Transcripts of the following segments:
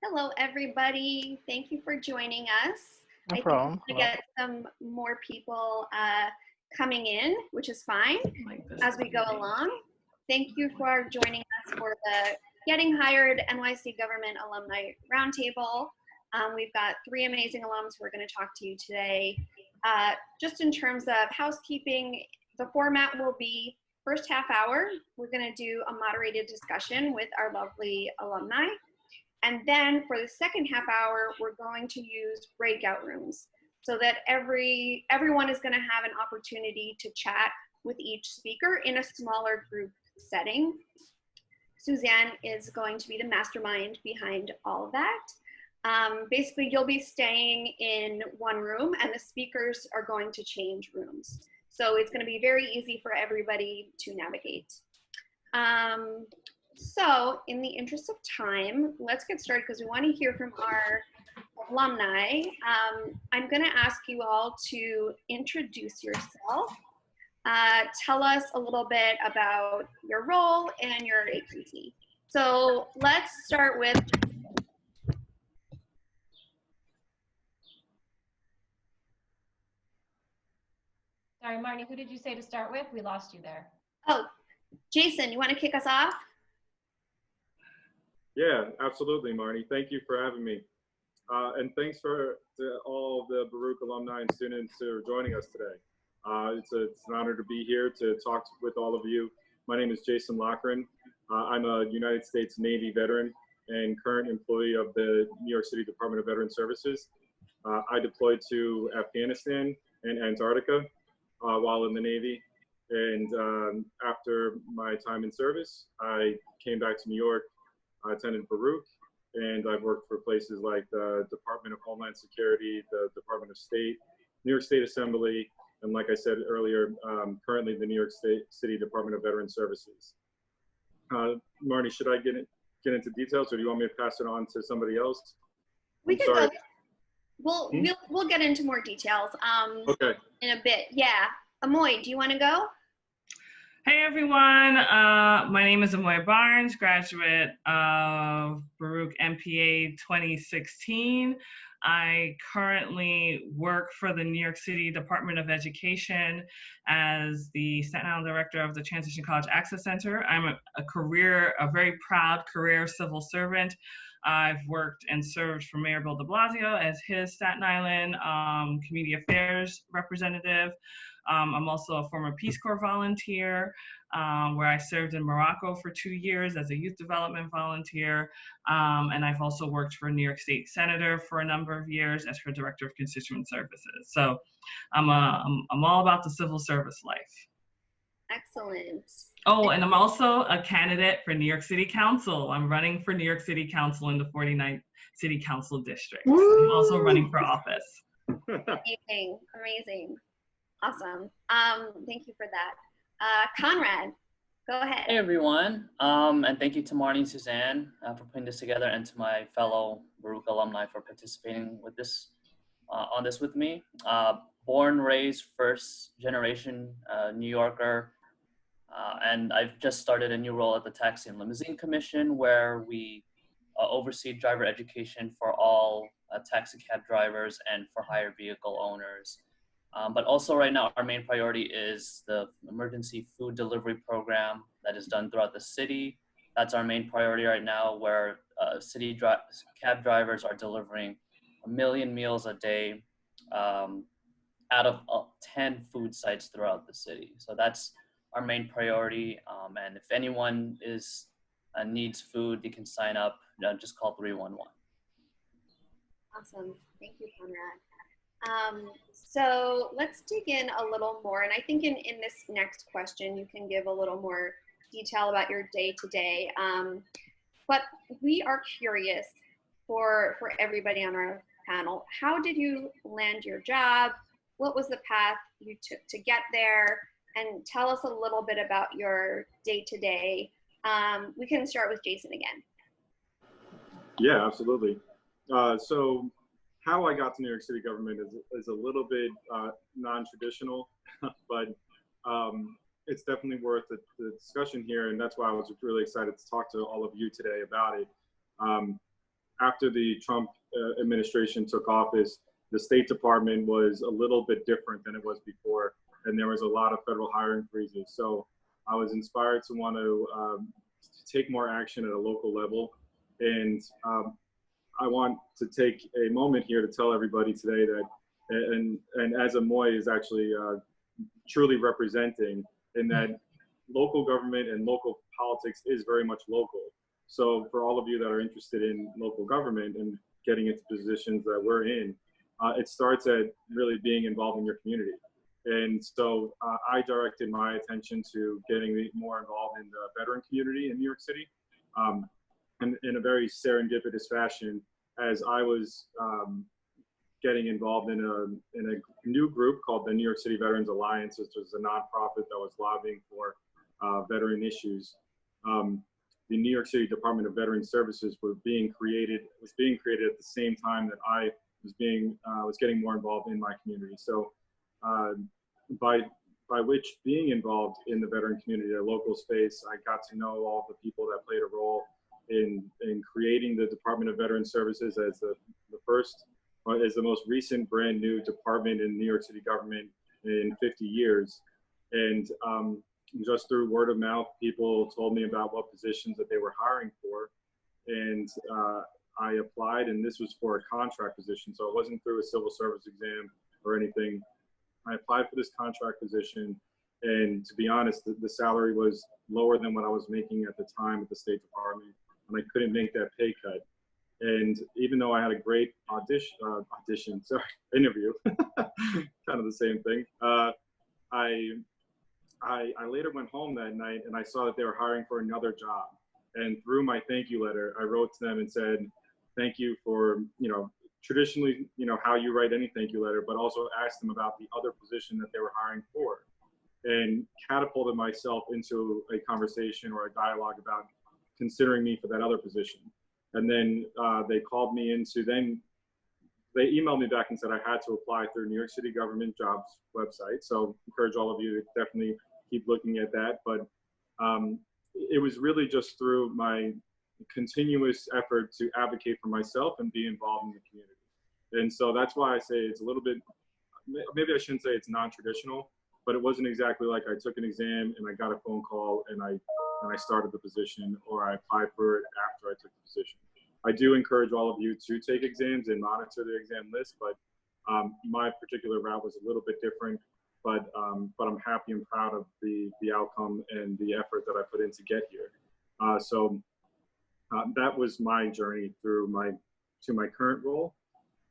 Hello, everybody. Thank you for joining us. No I problem. think we're going to get some more people coming in, which is fine as we go along. Thank you for joining us for the Getting Hired NYC Government Alumni Roundtable. We've got three amazing alums who are going to talk to you today. Just in terms of housekeeping, the format will be first half hour, we're going to do a moderated discussion with our lovely alumni. And then for the second half hour, we're going to use breakout rooms so that everyone is going to have an opportunity to chat with each speaker in a smaller group setting. Suzanne is going to be the mastermind behind all of that. Basically, you'll be staying in one room and the speakers are going to change rooms. So it's going to be very easy for everybody to navigate. So in the interest of time, let's get started because we want to hear from our alumni. I'm going to ask you all to introduce yourself. Tell us a little bit about your role and your agency. So let's start with Sorry, Marnie, who did you say to start with? We lost you there. Oh, Jason, you want to kick us off? Yeah, absolutely, Marnie. Thank you for having me. And thanks to all the Borough alumni and students who are joining us today. It's an honor to be here to talk with all of you. My name is Jason Loughran. I'm a United States Navy veteran and current employee of the New York City Department of Veteran Services. I deployed to Afghanistan and Antarctica while in the Navy. And after my time in service, I came back to New York. I attended Borough, and I've worked for places like the Department of Homeland Security, the Department of State, New York State Assembly, and like I said earlier, currently the New York City Department of Veteran Services. Marnie, should I get into details, or do you want me to pass it on to somebody else? We can go. We'll get into more details okay. in a bit. Yeah. Amoy, do you want to go? Hey everyone, my name is Amoy Barnes, graduate of Borough MPA 2016. I currently work for the New York City Department of Education as the Staten Island Director of the Transition College Access Center. I'm a very proud career civil servant. I've worked and served for Mayor Bill de Blasio as his Staten Island Community Affairs representative. I'm also a former Peace Corps volunteer where I served in Morocco for 2 years as a youth development volunteer. And I've also worked for a New York State Senator for a number of years as her Director of Constituent Services. So I'm all about the civil service life. Excellent. Oh, and I'm also a candidate for New York City Council. I'm running for New York City Council in the 49th City Council District. Woo! I'm also running for office. Amazing, amazing. Awesome. Thank you for that. Conrad, go ahead. Hey everyone, and thank you to Marnie and Suzanne for putting this together, and to my fellow Borough alumni for participating with this on this with me. Born, raised, first generation New Yorker, and I've just started a new role at the Taxi and Limousine Commission, where we oversee driver education for all taxi cab drivers and for hire vehicle owners. But also right now, our main priority is the emergency food delivery program that is done throughout the city. That's our main priority right now, where city cab drivers are delivering 1 million meals a day out of 10 food sites throughout the city. So that's our main priority. And if anyone needs food, they can sign up. Just call 311. Awesome. Thank you, Conrad. So let's dig in a little more. And I think in this next question, you can give a little more detail about your day-to-day. But we are curious for everybody on our panel, how did you land your job? What was the path you took to get there? And tell us a little bit about your day-to-day. We can start with Jason again. Yeah, absolutely. So how I got to New York City government is a little bit non-traditional, but it's definitely worth the discussion here, and that's why I was really excited to talk to all of you today about it. after the Trump administration took office, the State Department was a little bit different than it was before, and there was a lot of federal hiring freezes. So I was inspired to want to take more action at a local level. And I want to take a moment here to tell everybody today that, and as Amoy is actually truly representing, in that local government and local politics is very much local. So for all of you that are interested in local government and getting into positions that we're in, it starts at really being involved in your community. And so I directed my attention to getting more involved in the veteran community in New York City, and in a very serendipitous fashion, as I was getting involved in a new group called the New York City Veterans Alliance, which was a nonprofit that was lobbying for veteran issues. The New York City Department of Veteran Services was being created at the same time that I was getting more involved in my community. So by which being involved in the veteran community, a local space, I got to know all the people that played a role in creating the Department of Veteran Services as the first, as the most recent brand new department in New York City government in 50 years. And just through word of mouth, people told me about what positions that they were hiring for. And I applied, and this was for a contract position. So it wasn't through a civil service exam or anything. I applied for this contract position. And to be honest, the salary was lower than what I was making at the time at the State Department. And I couldn't make that pay cut. And even though I had a great interview, kind of the same thing, I later went home that night and I saw that they were hiring for another job. And through my thank you letter, I wrote to them and said, thank you for, traditionally, how you write any thank you letter, but also asked them about the other position that they were hiring for, and catapulted myself into a conversation or a dialogue about considering me for that other position. And then they called me they emailed me back and said I had to apply through New York City government jobs website. So encourage all of you to definitely keep looking at that. But it was really just through my continuous effort to advocate for myself and be involved in the community. And so that's why I say it's a little bit, maybe I shouldn't say it's non-traditional, but it wasn't exactly like I took an exam and I got a phone call and I started the position, or I applied for it after I took the position. I do encourage all of you to take exams and monitor the exam list, but my particular route was a little bit different. But I'm happy and proud of the outcome and the effort that I put in to get here. So that was my journey to my current role.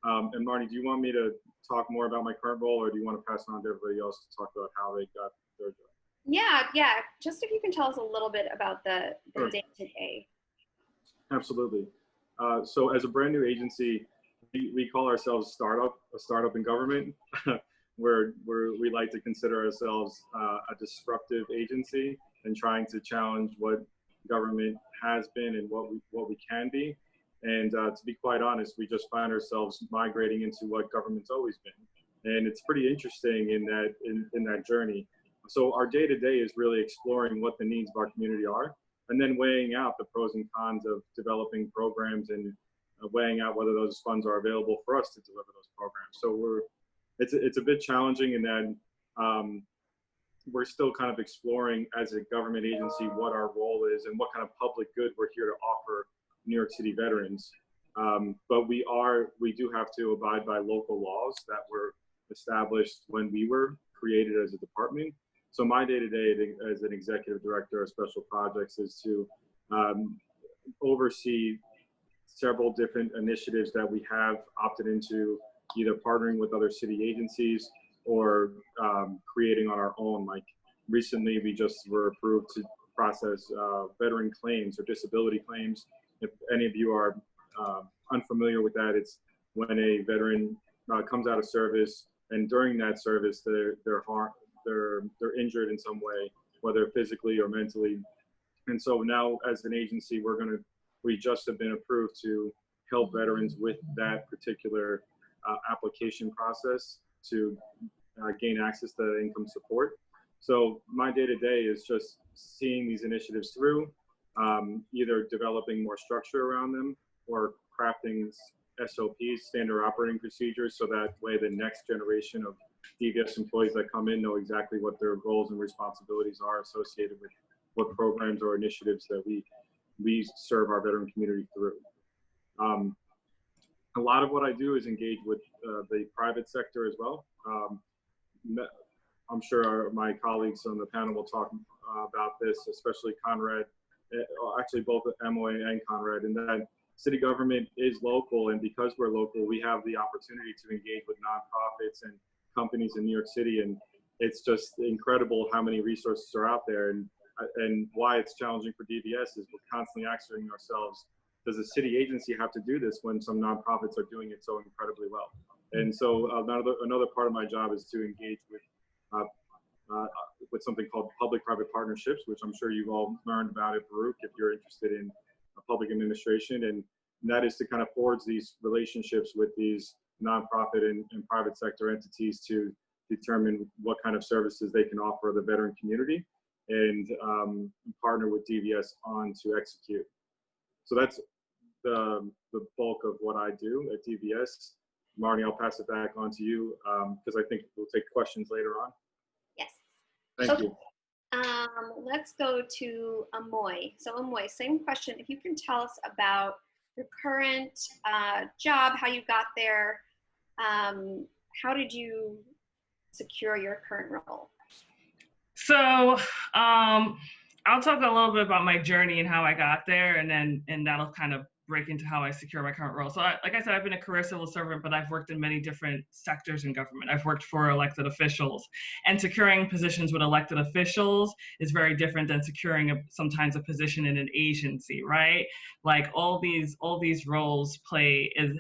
And Marnie, do you want me to talk more about my current role, or do you want to pass it on to everybody else to talk about how they got their job? Yeah. Just if you can tell us a little bit about the Sure. day-to-day. Absolutely. So as a brand new agency, we call ourselves a startup in government, where we like to consider ourselves a disruptive agency and trying to challenge what government has been and what we can be. And to be quite honest, we just find ourselves migrating into what government's always been. And it's pretty interesting in that journey. So our day-to-day is really exploring what the needs of our community are, and then weighing out the pros and cons of developing programs and weighing out whether those funds are available for us to deliver those programs. So it's a bit challenging in that we're still kind of exploring as a government agency what our role is and what kind of public good we're here to offer New York City veterans. But we do have to abide by local laws that were established when we were created as a department. So my day-to-day as an executive director of special projects is to oversee several different initiatives that we have opted into, either partnering with other city agencies or creating on our own. Like recently, we just were approved to process veteran claims or disability claims. If any of you are unfamiliar with that, it's when a veteran comes out of service, and during that service, they're injured in some way, whether physically or mentally. And so now, as an agency, we just have been approved to help veterans with that particular application process to gain access to income support. So my day-to-day is just seeing these initiatives through, either developing more structure around them or crafting SOPs, standard operating procedures, so that way the next generation of DVS employees that come in know exactly what their roles and responsibilities are associated with what programs or initiatives that we serve our veteran community through. A lot of what I do is engage with the private sector as well. I'm sure my colleagues on the panel will talk about this, especially Conrad, actually both Amoy and Conrad, and that city government is local, and because we're local, we have the opportunity to engage with nonprofits and companies in New York City, and it's just incredible how many resources are out there, and why it's challenging for DVS is we're constantly asking ourselves, does a city agency have to do this when some nonprofits are doing it so incredibly well? And so another part of my job is to engage with something called public-private partnerships, which I'm sure you've all learned about at Borough if you're interested in public administration, and that is to kind of forge these relationships with these nonprofit and private sector entities to determine what kind of services they can offer the veteran community, and partner with DVS on to execute. So that's the bulk of what I do at DVS. Marnie, I'll pass it back on to you because I think we'll take questions later on. Yes. Thank you. Let's go to Amoy. So Amoy, same question. If you can tell us about your current job, how you got there, how did you secure your current role? So I'll talk a little bit about my journey and how I got there, and that'll kind of break into how I secure my current role. So like I said, I've been a career civil servant, but I've worked in many different sectors in government. I've worked for elected officials, and securing positions with elected officials is very different than securing sometimes a position in an agency, right? Like all these roles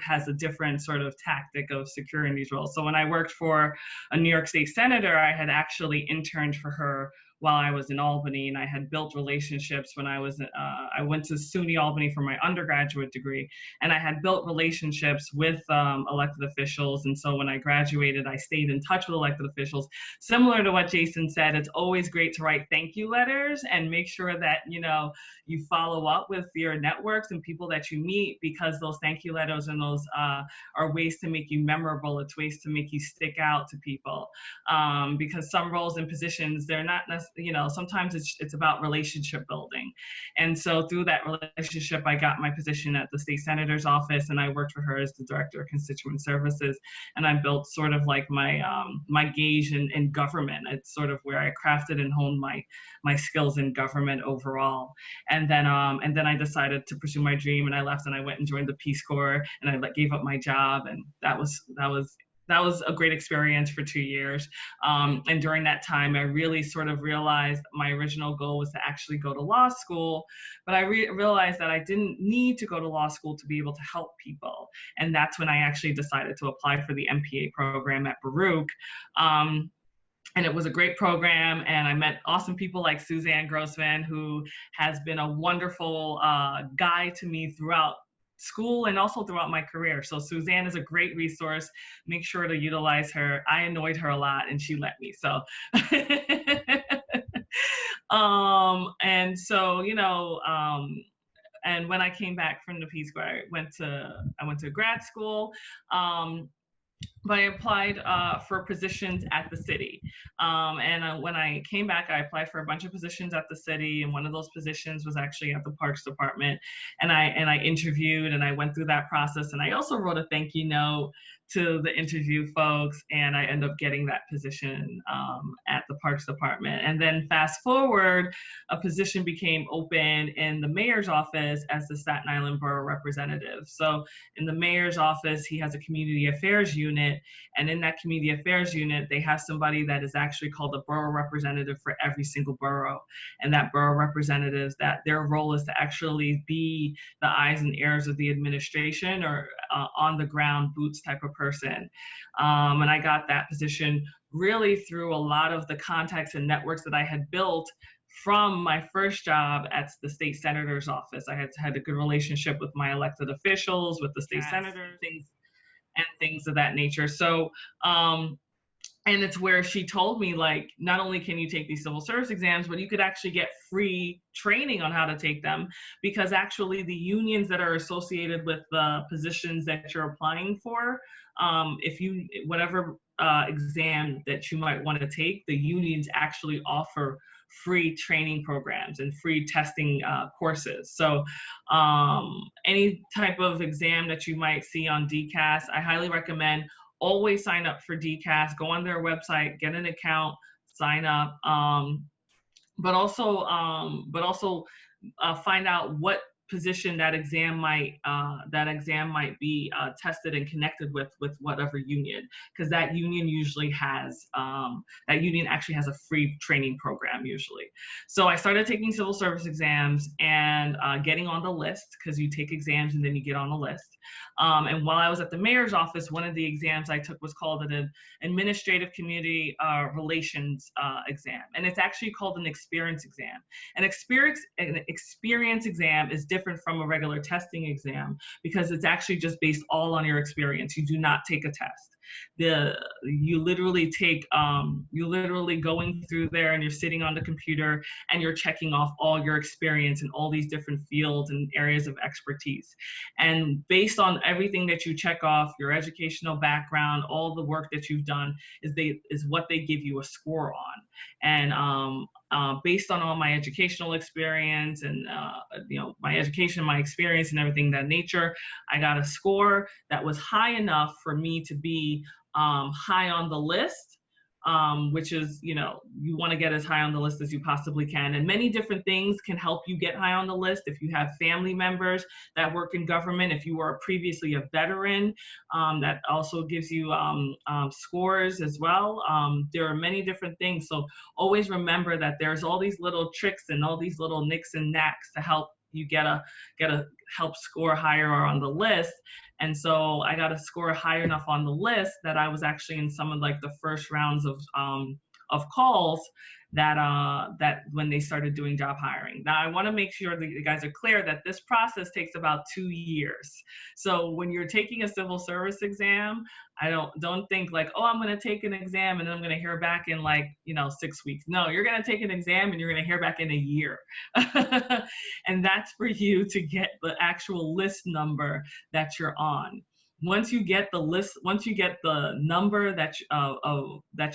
has a different sort of tactic of securing these roles. So when I worked for a New York State senator, I had actually interned for her while I was in Albany, and I had built relationships when I went to SUNY Albany for my undergraduate degree, and I had built relationships with elected officials. And so when I graduated, I stayed in touch with elected officials. Similar to what Jason said, it's always great to write thank you letters and make sure that, you follow up with your networks and people that you meet, because those thank you letters and those are ways to make you memorable. It's ways to make you stick out to people, because some roles and positions, they're not necessarily, sometimes it's about relationship building. And so through that relationship, I got my position at the state senator's office, and I worked for her as the director of constituent services. And I built sort of like my gauge in government. It's sort of where I crafted and honed my skills in government overall. And then I decided to pursue my dream, and I left and I went and joined the Peace Corps, and I gave up my job, and that was a great experience for 2 years. And during that time, I really sort of realized my original goal was to actually go to law school, but I realized that I didn't need to go to law school to be able to help people. And that's when I actually decided to apply for the MPA program at Borough. And it was a great program, and I met awesome people like Suzanne Grossman, who has been a wonderful guide to me throughout school and also throughout my career. So Suzanne is a great resource. Make sure to utilize her. I annoyed her a lot, and she let me. So, and when I came back from the Peace Corps, I went to grad school. But I applied for positions at the city. And when I came back, I applied for a bunch of positions at the city. And one of those positions was actually at the Parks Department. And I interviewed, and I went through that process. And I also wrote a thank you note to the interview folks, and I ended up getting that position at the Parks Department. And then fast forward, a position became open in the mayor's office as the Staten Island Borough representative. So in the mayor's office, he has a community affairs unit, and in that community affairs unit, they have somebody that is actually called the borough representative for every single borough. And that borough representatives, that their role is to actually be the eyes and ears of the administration, or on the ground boots type of person. And I got that position really through a lot of the contacts and networks that I had built from my first job at the state senator's office. I had a good relationship with my elected officials, with the state senator, things of that nature. So And it's where she told me, like, not only can you take these civil service exams, but you could actually get free training on how to take them, because actually the unions that are associated with the positions that you're applying for, whatever exam that you might want to take, the unions actually offer free training programs and free testing courses. So any type of exam that you might see on DCAS, I highly recommend always sign up for DCAS, go on their website, get an account, sign up, but also find out what position that exam might be tested and connected with whatever union, because that union usually has actually has a free training program usually. So I started taking civil service exams and getting on the list, because you take exams and then you get on the list. And while I was at the mayor's office, one of the exams I took was called an administrative community relations exam, and it's actually called an experience exam. An experience exam is different from a regular testing exam because it's actually just based all on your experience. You do not take a test. You literally going through there and you're sitting on the computer and you're checking off all your experience in all these different fields and areas of expertise. And based on everything that you check off, your educational background, all the work that you've done is what they give you a score on. And based on all my educational experience and my education, my experience and everything of that nature, I got a score that was high enough for me to be high on the list, which is, you want to get as high on the list as you possibly can. And many different things can help you get high on the list. If you have family members that work in government, if you were previously a veteran, that also gives you scores as well. There are many different things. So always remember that there's all these little tricks and all these little nicks and knacks to help you get a help score higher on the list. And so I got a score high enough on the list that I was actually in some of like the first rounds of calls that when they started doing job hiring. Now, I want to make sure that you guys are clear that this process takes about 2 years. So when you're taking a civil service exam, I don't think like, oh, I'm going to take an exam and then I'm going to hear back in 6 weeks. No, you're going to take an exam and you're going to hear back in a year. And that's for you to get the actual list number that you're on. Once you get the list, once you get the number that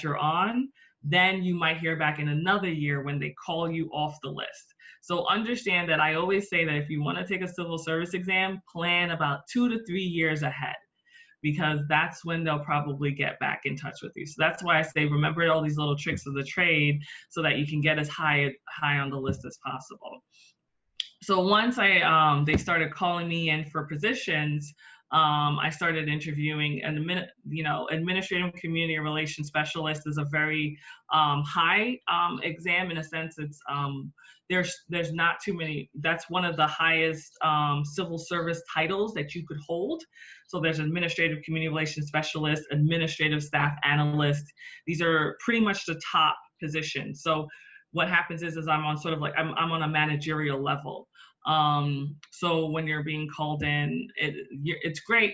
you're on, then you might hear back in another year when they call you off the list. So understand that I always say that if you want to take a civil service exam, plan about 2 to 3 years ahead, because that's when they'll probably get back in touch with you. So that's why I say remember all these little tricks of the trade so that you can get as high on the list as possible. So once they started calling me in for positions, I started interviewing. And administrative community relations specialist is a very high exam in a sense. It's there's not too many. That's one of the highest civil service titles that you could hold. So there's administrative community relations specialist, administrative staff analyst. These are pretty much the top positions. So what happens is I'm on sort of like I'm on a managerial level. So when you're being called in, it's great.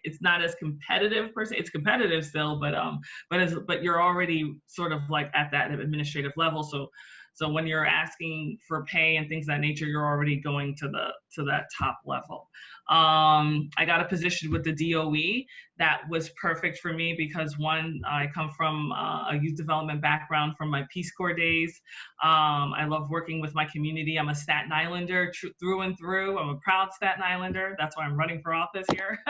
It's not as competitive per se. It's competitive still, but you're already sort of like at that administrative level. So when you're asking for pay and things of that nature, you're already going to that top level. I got a position with the DOE that was perfect for me because one, I come from a youth development background from my Peace Corps days. I love working with my community. I'm a Staten Islander through and through. I'm a proud Staten Islander. That's why I'm running for office here.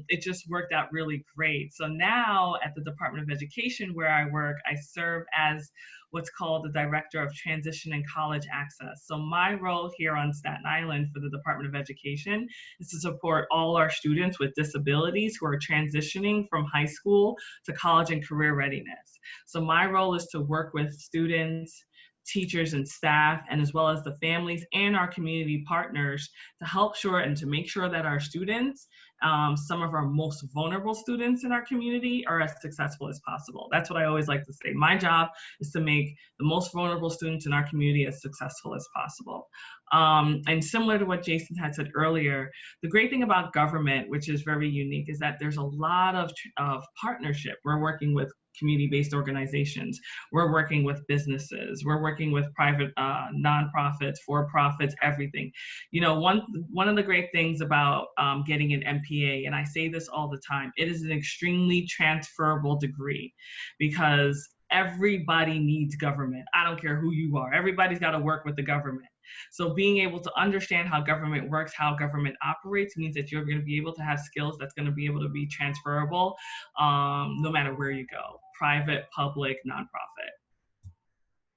It just worked out really great. So now at the Department of Education where I work, I serve as what's called the Director of Transition and College Access. So my role here on Staten Island for the Department of Education is to support all our students with disabilities who are transitioning from high school to college and career readiness. So my role is to work with students teachers and staff, and as well as the families and our community partners to help sure and to make sure that our students, some of our most vulnerable students in our community, are as successful as possible. That's what I always like to say. My job is to make the most vulnerable students in our community as successful as possible. And similar to what Jason had said earlier, the great thing about government, which is very unique, is that there's a lot of partnership. We're working with community-based organizations. We're working with businesses. We're working with private nonprofits, for-profits, everything. You know, one of the great things about getting an MPA, and I say this all the time, it is an extremely transferable degree because everybody needs government. I don't care who you are. Everybody's got to work with the government. So being able to understand how government works, how government operates, means that you're going to be able to have skills that's going to be able to be transferable no matter where you go, private, public, nonprofit.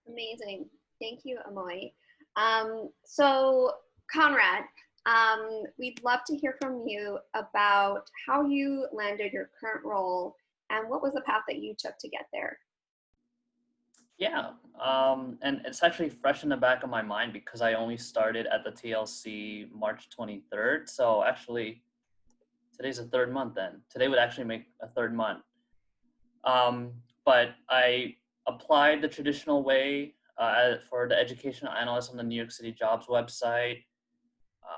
Amazing. Thank you, Amoy. So Conrad, we'd love to hear from you about how you landed your current role and what was the path that you took to get there. Yeah, and it's actually fresh in the back of my mind because I only started at the TLC March 23rd. So actually, today's a third month then. Today would actually make a third month. But I applied the traditional way for the educational analyst on the New York City jobs website.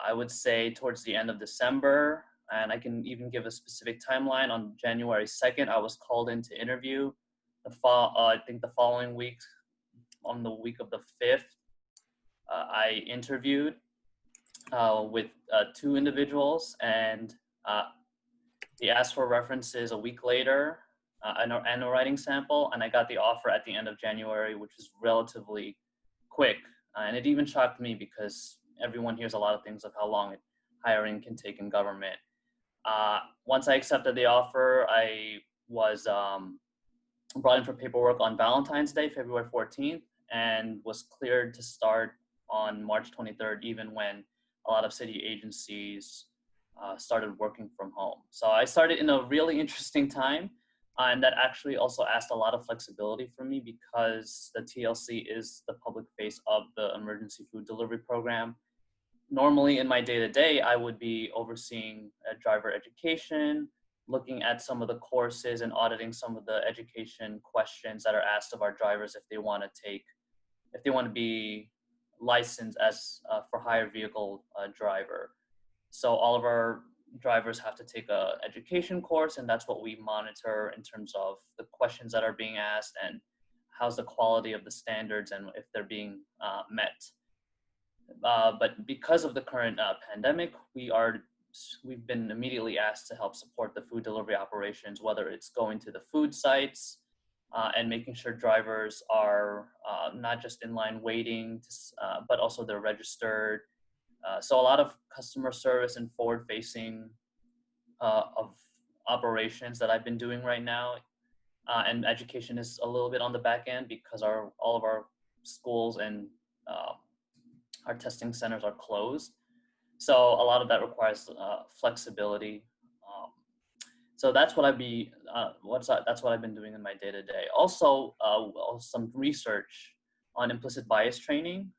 I would say towards the end of December, and I can even give a specific timeline. On January 2nd, I was called in to interview. I think the following week, on the week of the 5th, I interviewed with 2 individuals, and they asked for references a week later, and a writing sample, and I got the offer at the end of January, which is relatively quick. And it even shocked me because everyone hears a lot of things of how long hiring can take in government. Once I accepted the offer, I was brought in for paperwork on Valentine's Day, February 14th, and was cleared to start on March 23rd, even when a lot of city agencies started working from home. So I started in a really interesting time, and that actually also asked a lot of flexibility for me because the TLC is the public face of the emergency food delivery program. Normally in my day-to-day, I would be overseeing driver education, looking at some of the courses and auditing some of the education questions that are asked of our drivers if they want to be licensed as for hire vehicle driver. So all of our drivers have to take a education course, and that's what we monitor in terms of the questions that are being asked and how's the quality of the standards and if they're being met. But because of the current pandemic, we've been immediately asked to help support the food delivery operations, whether it's going to the food sites and making sure drivers are not just in line waiting, but also they're registered. So a lot of customer service and forward-facing of operations that I've been doing right now. And education is a little bit on the back end because all of our schools and our testing centers are closed. So a lot of that requires flexibility. So that's what that's what I've been doing in my day-to-day. Also, some research on implicit bias training.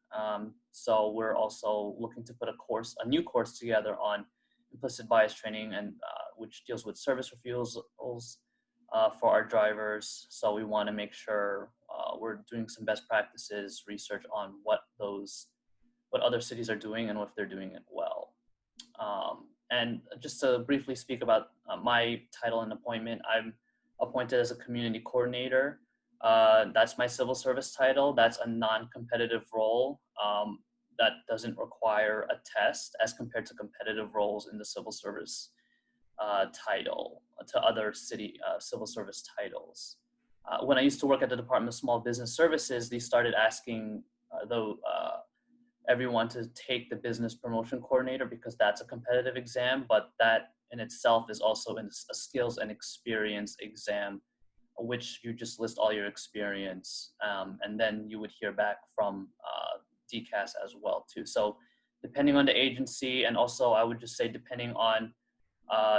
So we're also looking to put a new course together on implicit bias training, and which deals with service refusals for our drivers. So we want to make sure we're doing some best practices research on what other cities are doing and if they're doing it well. And just to briefly speak about my title and appointment, I'm appointed as a community coordinator. That's my civil service title. That's a non-competitive role that doesn't require a test as compared to competitive roles in the civil service title to other city civil service titles. When I used to work at the Department of Small Business Services, they started asking everyone to take the business promotion coordinator because that's a competitive exam, but that in itself is also a skills and experience exam, which you just list all your experience, and then you would hear back from DCAS as well too. So depending on the agency, and also I would just say depending on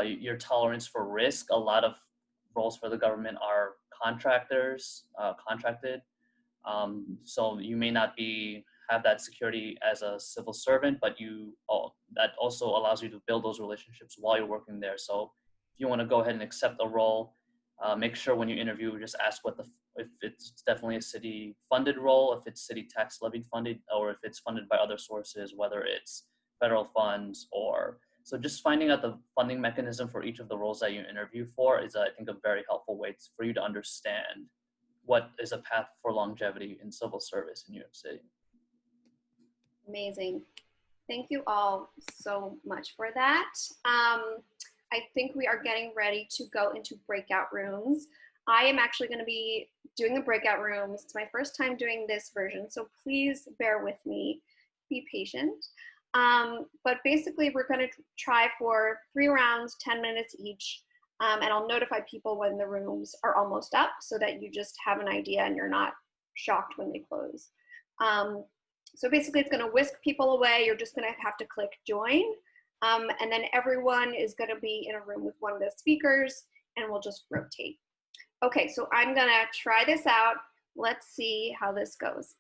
your tolerance for risk, a lot of roles for the government are contracted. So you may not have that security as a civil servant, but that also allows you to build those relationships while you're working there. So if you want to go ahead and accept a role, make sure when you interview, just ask if it's definitely a city funded role, if it's city tax levy funded, or if it's funded by other sources, whether it's federal funds so just finding out the funding mechanism for each of the roles that you interview for is, I think, a very helpful way for you to understand what is a path for longevity in civil service in New York City. Amazing. Thank you all so much for that. I think we are getting ready to go into breakout rooms. I am actually going to be doing the breakout rooms. It's my first time doing this version, so please bear with me. Be patient. But basically, we're going to try for 3 rounds, 10 minutes each. And I'll notify people when the rooms are almost up so that you just have an idea and you're not shocked when they close. So basically, it's going to whisk people away. You're just going to have to click join. And then everyone is going to be in a room with one of the speakers, and we'll just rotate. Okay, so I'm going to try this out. Let's see how this goes.